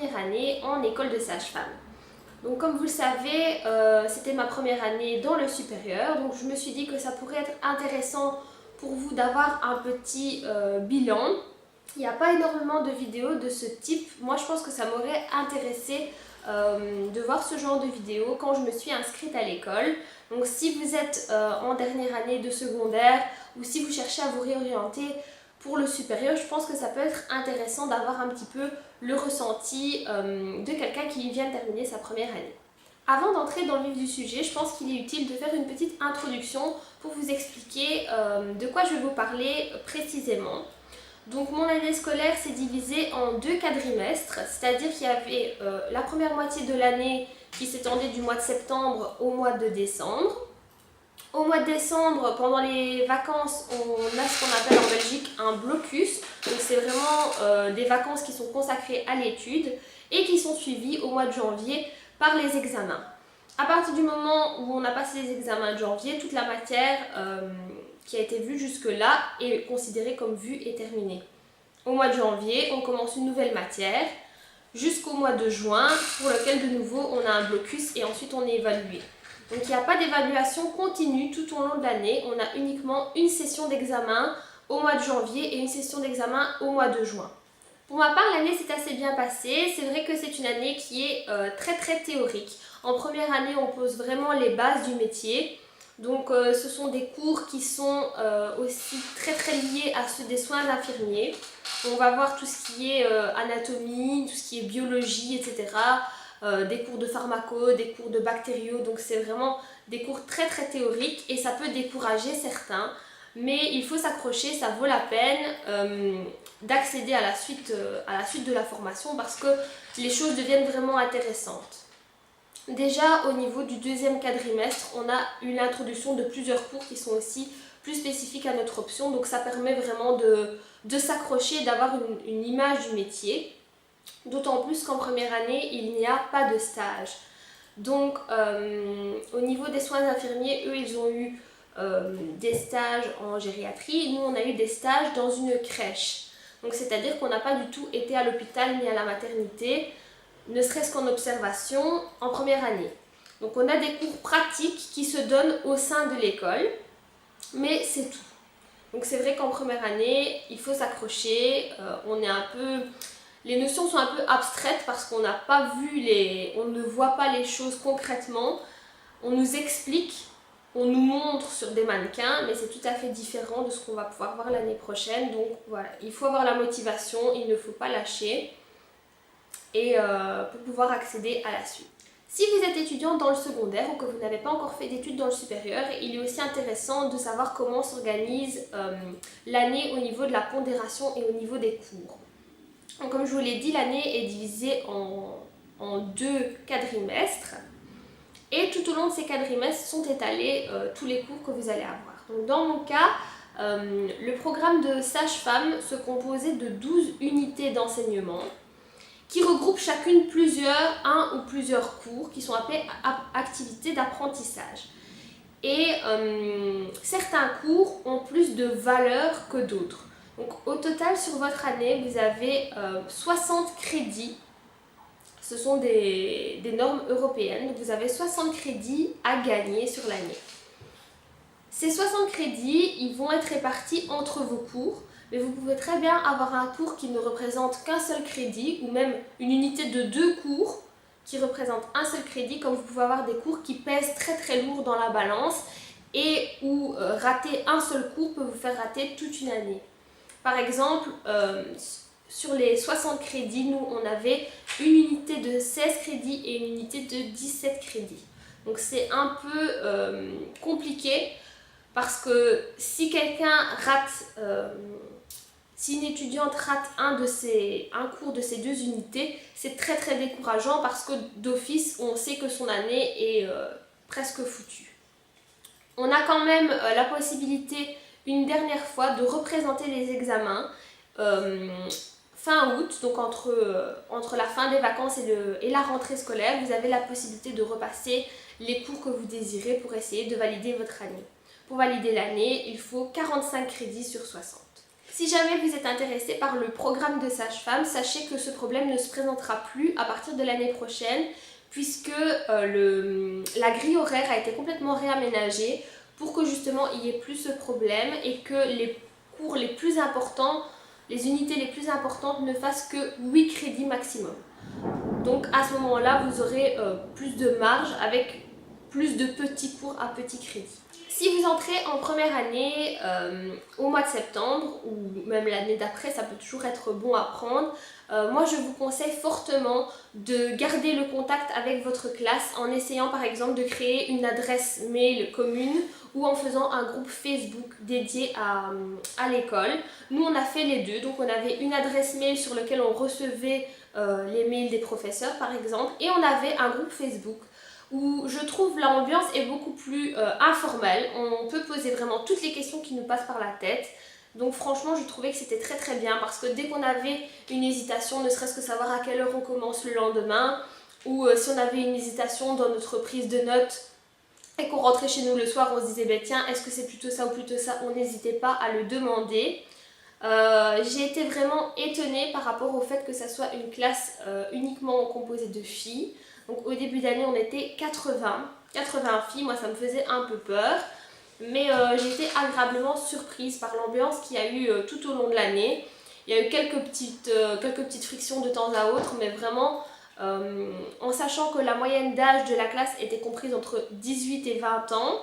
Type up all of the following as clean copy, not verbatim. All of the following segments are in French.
première année en école de sage-femme. Donc comme vous le savez, c'était ma première année dans le supérieur, donc je me suis dit que ça pourrait être intéressant pour vous d'avoir un petit bilan. Il n'y a pas énormément de vidéos de ce type. Moi je pense que ça m'aurait intéressé de voir ce genre de vidéos quand je me suis inscrite à l'école. Donc si vous êtes en dernière année de secondaire ou si vous cherchez à vous réorienter pour le supérieur, je pense que ça peut être intéressant d'avoir un petit peu le ressenti de quelqu'un qui vient de terminer sa première année. Avant d'entrer dans le vif du sujet, je pense qu'il est utile de faire une petite introduction pour vous expliquer de quoi je vais vous parler précisément. Donc mon année scolaire s'est divisée en 2 quadrimestres, c'est-à-dire qu'il y avait la première moitié de l'année qui s'étendait du mois de septembre au mois de décembre. Au mois de décembre, pendant les vacances, on a ce qu'on appelle en Belgique un blocus. Donc c'est vraiment des vacances qui sont consacrées à l'étude et qui sont suivies au mois de janvier par les examens. À partir du moment où on a passé les examens de janvier, toute la matière qui a été vue jusque-là est considérée comme vue et terminée. Au mois de janvier, on commence une nouvelle matière jusqu'au mois de juin pour lequel de nouveau on a un blocus et ensuite on est évalué. Donc il n'y a pas d'évaluation continue tout au long de l'année, on a uniquement une session d'examen au mois de janvier et une session d'examen au mois de juin. Pour ma part, l'année s'est assez bien passée. C'est vrai que c'est une année qui est très théorique. En première année, on pose vraiment les bases du métier. Donc ce sont des cours qui sont aussi très liés à ceux des soins infirmiers. On va voir tout ce qui est anatomie, tout ce qui est biologie, etc. Des cours de pharmaco, des cours de bactériaux. Donc c'est vraiment des cours très théoriques et ça peut décourager certains. Mais il faut s'accrocher, ça vaut la peine d'accéder à la suite de la formation parce que les choses deviennent vraiment intéressantes. Déjà au niveau du 2e quadrimestre, on a eu l'introduction de plusieurs cours qui sont aussi plus spécifiques à notre option, donc ça permet vraiment de s'accrocher et d'avoir une image du métier, d'autant plus qu'en première année, il n'y a pas de stage. Donc au niveau des soins infirmiers, eux ils ont eu des stages en gériatrie, nous on a eu des stages dans une crèche. Donc c'est-à-dire qu'on n'a pas du tout été à l'hôpital ni à la maternité, ne serait-ce qu'en observation en première année. Donc on a des cours pratiques qui se donnent au sein de l'école, mais c'est tout. Donc c'est vrai qu'en première année, il faut s'accrocher, les notions sont un peu abstraites parce qu'on n'a pas vu on ne voit pas les choses concrètement, on nous explique, on nous montre sur des mannequins, mais c'est tout à fait différent de ce qu'on va pouvoir voir l'année prochaine. Donc voilà, il faut avoir la motivation, il ne faut pas lâcher et pour pouvoir accéder à la suite. Si vous êtes étudiant dans le secondaire ou que vous n'avez pas encore fait d'études dans le supérieur, il est aussi intéressant de savoir comment s'organise l'année au niveau de la pondération et au niveau des cours. Donc, comme je vous l'ai dit, l'année est divisée en 2 quadrimestres. Et tout au long de ces quadrimestres sont étalés tous les cours que vous allez avoir. Donc dans mon cas, le programme de sage-femme se composait de 12 unités d'enseignement qui regroupent chacune un ou plusieurs cours qui sont appelés activités d'apprentissage. Et certains cours ont plus de valeur que d'autres. Donc au total sur votre année, vous avez 60 crédits. Ce sont des normes européennes, donc vous avez 60 crédits à gagner sur l'année. Ces 60 crédits, ils vont être répartis entre vos cours, mais vous pouvez très bien avoir un cours qui ne représente qu'un seul crédit, ou même une unité de 2 cours qui représente un seul crédit, comme vous pouvez avoir des cours qui pèsent très lourd dans la balance, et où rater un seul cours peut vous faire rater toute une année. Par exemple, sur les 60 crédits, nous on avait une unité de 16 crédits et une unité de 17 crédits. Donc c'est un peu compliqué parce que si si une étudiante rate un cours de ces 2 unités, c'est très décourageant parce que d'office on sait que son année est presque foutue. On a quand même la possibilité une dernière fois de représenter les examens fin août, donc entre la fin des vacances et la rentrée scolaire, vous avez la possibilité de repasser les cours que vous désirez pour essayer de valider votre année. Pour valider l'année, il faut 45 crédits sur 60. Si jamais vous êtes intéressé par le programme de sage-femme, sachez que ce problème ne se présentera plus à partir de l'année prochaine puisque la grille horaire a été complètement réaménagée pour que justement il n'y ait plus ce problème et que les cours les plus importants, les unités les plus importantes ne fassent que 8 crédits maximum. Donc à ce moment-là, vous aurez plus de marge avec plus de petits cours à petits crédits. Si vous entrez en première année au mois de septembre ou même l'année d'après, ça peut toujours être bon à prendre. Moi je vous conseille fortement de garder le contact avec votre classe en essayant par exemple de créer une adresse mail commune ou en faisant un groupe Facebook dédié à l'école. Nous on a fait les deux, donc on avait une adresse mail sur laquelle on recevait les mails des professeurs par exemple et on avait un groupe Facebook où je trouve l'ambiance est beaucoup plus informelle. On peut poser vraiment toutes les questions qui nous passent par la tête. Donc franchement, je trouvais que c'était très très bien parce que dès qu'on avait une hésitation, ne serait-ce que savoir à quelle heure on commence le lendemain, ou si on avait une hésitation dans notre prise de notes et qu'on rentrait chez nous le soir, on se disait bah, tiens, est-ce que c'est plutôt ça ou plutôt ça, on n'hésitait pas à le demander. J'ai été vraiment étonnée par rapport au fait que ça soit une classe uniquement composée de filles. Donc au début d'année on était 80 filles, moi ça me faisait un peu peur. Mais j'ai été agréablement surprise par l'ambiance qu'il y a eu tout au long de l'année. Il y a eu quelques petites frictions de temps à autre, mais vraiment en sachant que la moyenne d'âge de la classe était comprise entre 18 et 20 ans.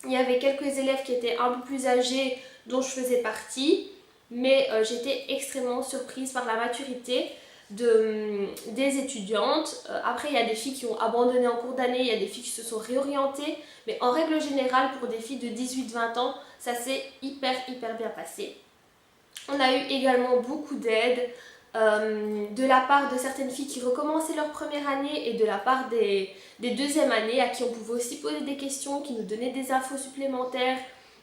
Il y avait quelques élèves qui étaient un peu plus âgés dont je faisais partie, mais j'étais extrêmement surprise par la maturité des étudiantes. Après, il y a des filles qui ont abandonné en cours d'année, il y a des filles qui se sont réorientées, mais en règle générale, pour des filles de 18-20 ans, ça s'est hyper bien passé. On a eu également beaucoup d'aide de la part de certaines filles qui recommençaient leur première année et de la part des deuxièmes années à qui on pouvait aussi poser des questions, qui nous donnaient des infos supplémentaires.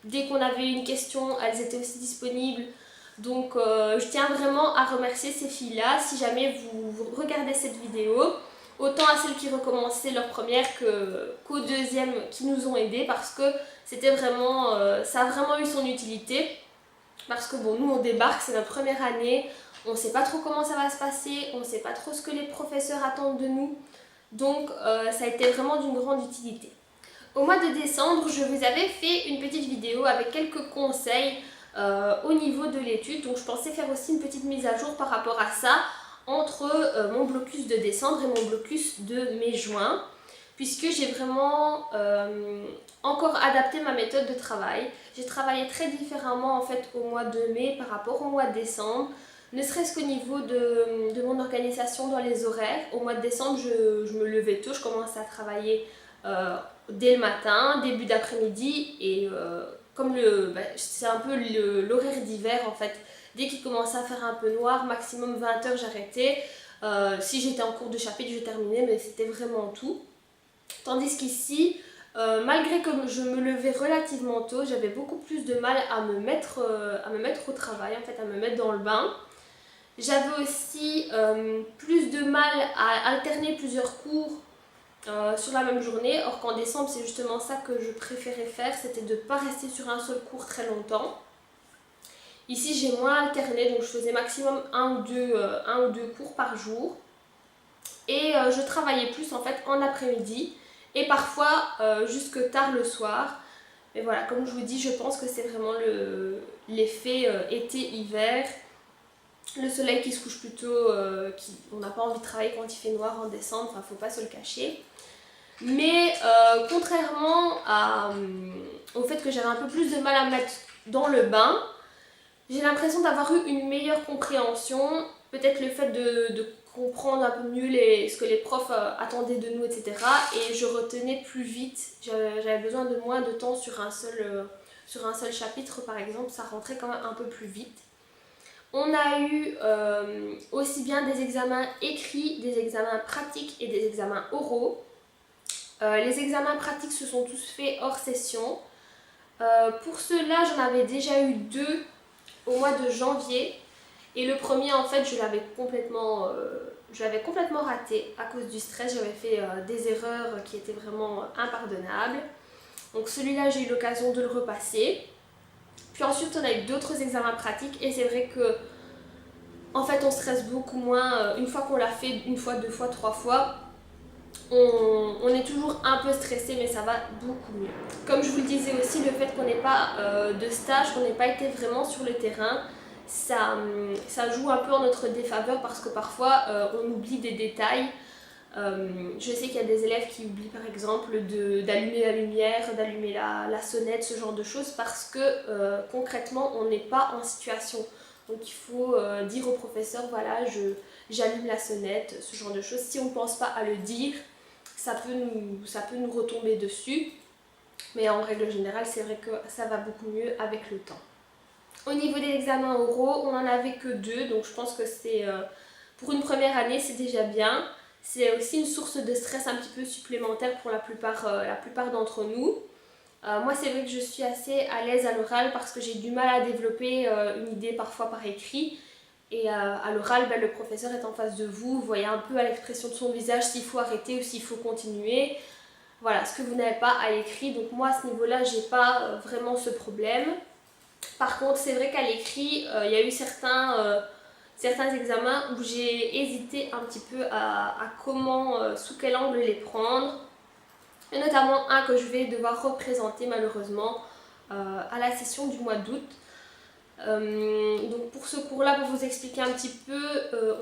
Dès qu'on avait une question, elles étaient aussi disponibles. Donc je tiens vraiment à remercier ces filles-là. Si jamais vous regardez cette vidéo, autant à celles qui recommençaient leur première qu'aux deuxièmes qui nous ont aidés parce que c'était vraiment, ça a vraiment eu son utilité. Parce que bon, nous on débarque, c'est notre première année, on ne sait pas trop comment ça va se passer, on ne sait pas trop ce que les professeurs attendent de nous. Donc ça a été vraiment d'une grande utilité. Au mois de décembre, je vous avais fait une petite vidéo avec quelques conseils au niveau de l'étude. Donc je pensais faire aussi une petite mise à jour par rapport à ça entre mon blocus de décembre et mon blocus de mai-juin. Puisque j'ai vraiment encore adapté ma méthode de travail. J'ai travaillé très différemment en fait au mois de mai par rapport au mois de décembre. Ne serait-ce qu'au niveau de mon organisation dans les horaires. Au mois de décembre, je me levais tôt, je commençais à travailler dès le matin, début d'après-midi et comme c'est un peu l'horaire d'hiver en fait, dès qu'il commençait à faire un peu noir, maximum 20h j'arrêtais. Si j'étais en cours de chapitre, je terminais, mais c'était vraiment tout. Tandis qu'ici, malgré que je me levais relativement tôt, j'avais beaucoup plus de mal à me mettre au travail, en fait, à me mettre dans le bain. J'avais aussi plus de mal à alterner plusieurs cours sur la même journée. Or qu'en décembre, c'est justement ça que je préférais faire, c'était de ne pas rester sur un seul cours très longtemps. Ici, j'ai moins alterné, donc je faisais maximum un ou deux cours par jour. Et je travaillais plus en fait en après-midi et parfois jusque tard le soir. Mais voilà, comme je vous dis, je pense que c'est vraiment l'effet été-hiver. Le soleil qui se couche plus tôt, on n'a pas envie de travailler quand il fait noir en décembre, enfin faut pas se le cacher. Mais contrairement au fait que j'avais un peu plus de mal à me mettre dans le bain, j'ai l'impression d'avoir eu une meilleure compréhension. Peut-être le fait de comprendre un peu mieux ce que les profs attendaient de nous, etc. Et je retenais plus vite. J'avais besoin de moins de temps sur un seul chapitre, par exemple. Ça rentrait quand même un peu plus vite. On a eu aussi bien des examens écrits, des examens pratiques et des examens oraux. Les examens pratiques se sont tous faits hors session. Pour ceux-là, j'en avais déjà eu 2 au mois de janvier. Et le premier, en fait, je l'avais complètement raté à cause du stress. J'avais fait des erreurs qui étaient vraiment impardonnables. Donc celui-là, j'ai eu l'occasion de le repasser. Puis ensuite on a eu d'autres examens pratiques et c'est vrai que en fait on stresse beaucoup moins une fois qu'on l'a fait une fois, deux fois, trois fois. On est toujours un peu stressé mais ça va beaucoup mieux. Comme je vous le disais aussi, le fait qu'on n'ait pas de stage, qu'on n'ait pas été vraiment sur le terrain, ça joue un peu en notre défaveur parce que parfois on oublie des détails. Je sais qu'il y a des élèves qui oublient par exemple d'allumer la lumière, d'allumer la sonnette, ce genre de choses parce que concrètement on n'est pas en situation. Donc il faut dire au professeur voilà j'allume la sonnette, ce genre de choses. Si on ne pense pas à le dire, ça peut nous retomber dessus. Mais en règle générale c'est vrai que ça va beaucoup mieux avec le temps. Au niveau des examens oraux, on n'en avait que 2, donc je pense que c'est pour une première année c'est déjà bien. C'est aussi une source de stress un petit peu supplémentaire pour la plupart d'entre nous. Moi c'est vrai que je suis assez à l'aise à l'oral parce que j'ai du mal à développer une idée parfois par écrit. Et à l'oral, le professeur est en face de vous, vous voyez un peu à l'expression de son visage s'il faut arrêter ou s'il faut continuer. Voilà, ce que vous n'avez pas à l'écrit. Donc moi à ce niveau-là, j'ai pas vraiment ce problème. Par contre, c'est vrai qu'à l'écrit, il y a eu certains examens où j'ai hésité un petit peu à sous quel angle les prendre. Et notamment un que je vais devoir représenter malheureusement à la session du mois d'août. Donc pour ce cours-là, pour vous expliquer un petit peu,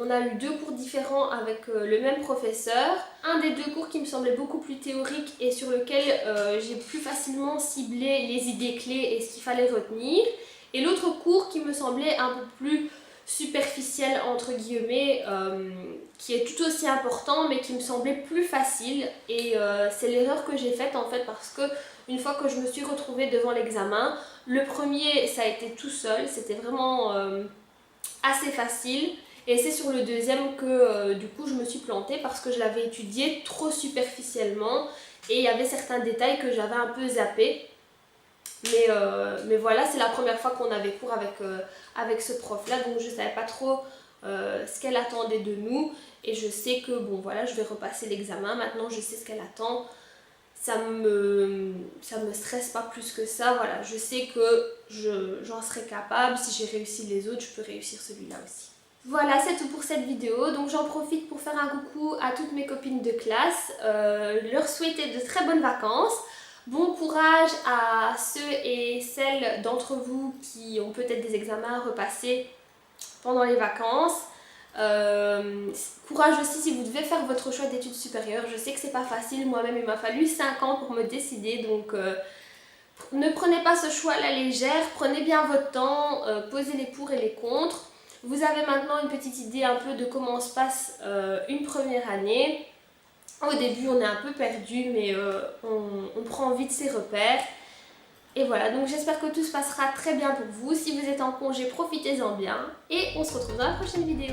on a eu 2 cours différents avec le même professeur. Un des 2 cours qui me semblait beaucoup plus théorique et sur lequel j'ai plus facilement ciblé les idées clés et ce qu'il fallait retenir. Et l'autre cours qui me semblait un peu plus superficiel entre guillemets, qui est tout aussi important mais qui me semblait plus facile. Et c'est l'erreur que j'ai faite en fait parce que une fois que je me suis retrouvée devant l'examen, le premier ça a été tout seul, c'était vraiment assez facile. Et c'est sur le deuxième que du coup je me suis plantée parce que je l'avais étudié trop superficiellement et il y avait certains détails que j'avais un peu zappés. Mais voilà, c'est la première fois qu'on avait cours avec ce prof-là, donc je ne savais pas trop ce qu'elle attendait de nous. Et je sais que bon voilà, je vais repasser l'examen, maintenant je sais ce qu'elle attend. Ça me stresse pas plus que ça, voilà, je sais que j'en serai capable, si j'ai réussi les autres, je peux réussir celui-là aussi. Voilà, c'est tout pour cette vidéo, donc j'en profite pour faire un coucou à toutes mes copines de classe, leur souhaiter de très bonnes vacances. Bon courage à ceux et celles d'entre vous qui ont peut-être des examens à repasser pendant les vacances. Courage aussi si vous devez faire votre choix d'études supérieures. Je sais que c'est pas facile, moi-même il m'a fallu 5 ans pour me décider, donc ne prenez pas ce choix à la légère, prenez bien votre temps, posez les pour et les contre. Vous avez maintenant une petite idée un peu de comment se passe une première année. Au début on est un peu perdu mais on prend vite ses repères. Et voilà, donc j'espère que tout se passera très bien pour vous. Si vous êtes en congé, profitez-en bien. Et on se retrouve dans la prochaine vidéo.